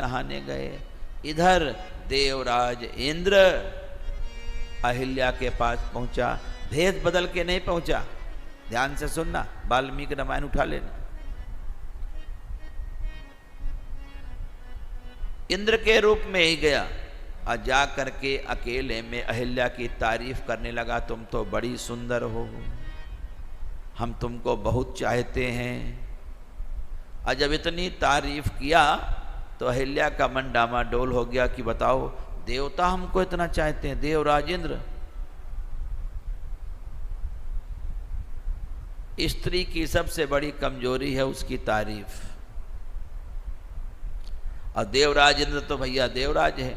नहाने गए। इधर देवराज इंद्र अहिल्या के पास पहुंचा, भेष बदल के नहीं पहुंचा। ध्यान से सुनना, वाल्मीकि रामायण उठा लेना। इंद्र के रूप में ही गया और जा करके अकेले में अहिल्या की तारीफ करने लगा, तुम तो बड़ी सुंदर हो, हम तुमको बहुत चाहते हैं। और जब इतनी तारीफ किया तो अहिल्या का मन डामाडोल हो गया कि बताओ, देवता हमको इतना चाहते हैं, देवराज इंद्र। स्त्री की सबसे बड़ी कमजोरी है उसकी तारीफ, और देवराज इंद्र तो भैया देवराज है।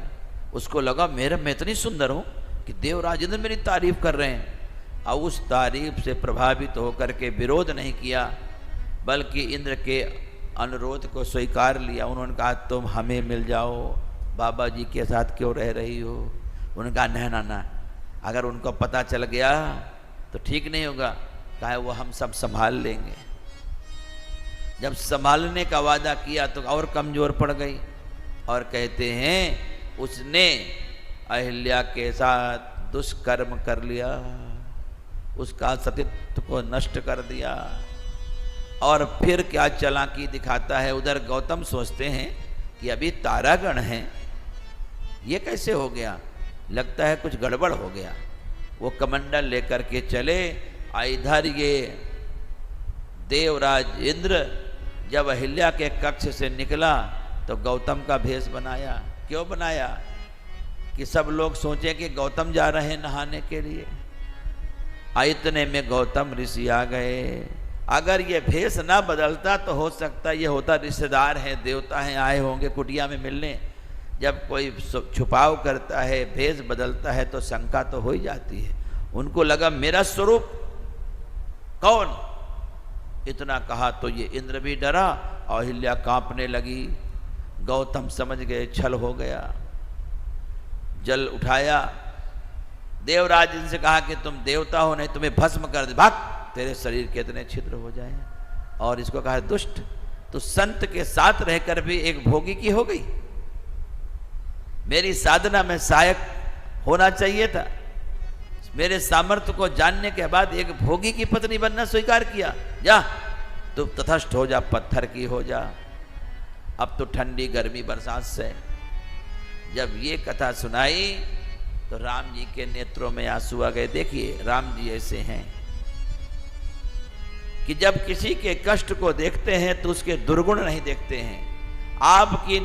उसको लगा मेरा मैं इतनी सुंदर हूं कि देवराज इंद्र मेरी तारीफ कर रहे हैं, और उस तारीफ से प्रभावित होकर के विरोध नहीं किया, बल्कि इंद्र के अनुरोध को स्वीकार लिया। उन्होंने कहा तुम हमें मिल जाओ, बाबा जी के साथ क्यों रह रही हो। उन्होंने कहा नहीं ना ना, अगर उनको पता चल गया तो ठीक नहीं होगा, कहा वो हम सब संभाल लेंगे। जब संभालने का वादा किया तो और कमजोर पड़ गई, और कहते हैं उसने अहिल्या के साथ दुष्कर्म कर लिया, उसका सतीत्व को नष्ट कर दिया। और फिर क्या चालाकी दिखाता है, उधर गौतम सोचते हैं कि अभी तारागण हैं, ये कैसे हो गया, लगता है कुछ गड़बड़ हो गया। वो कमंडल लेकर के चले, इधर ये देवराज इंद्र जब अहिल्या के कक्ष से निकला तो गौतम का भेष बनाया। क्यों बनाया? कि सब लोग सोचें कि गौतम जा रहे हैं नहाने के लिए। इतने में गौतम ऋषि आ गए। अगर ये भेष ना बदलता तो हो सकता ये होता रिश्तेदार हैं, देवता हैं, आए होंगे कुटिया में मिलने। जब कोई छुपाव करता है, भेष बदलता है, तो शंका तो हो ही जाती है। उनको लगा मेरा स्वरूप कौन, इतना कहा तो ये इंद्र भी डरा, अहिल्या कांपने लगी। गौतम समझ गए छल हो गया, जल उठाया, देवराज इनसे कहा कि तुम देवता हो, नहीं तुम्हें भस्म कर दे, भाग, तेरे शरीर के इतने छिद्र हो जाए। और इसको कहा दुष्ट, तो संत के साथ रहकर भी एक भोगी की हो गई। मेरी साधना में सहायक होना चाहिए था, मेरे सामर्थ्य को जानने के बाद एक भोगी की पत्नी बनना स्वीकार किया। जा तू तटस्थ हो जा, पत्थर की हो जा। अब तो ठंडी गर्मी बरसात से जब ये कथा सुनाई तो राम जी के नेत्रों में आंसू आ गए। देखिए राम जी ऐसे हैं कि जब किसी के कष्ट को देखते हैं तो उसके दुर्गुण नहीं देखते हैं। आपकी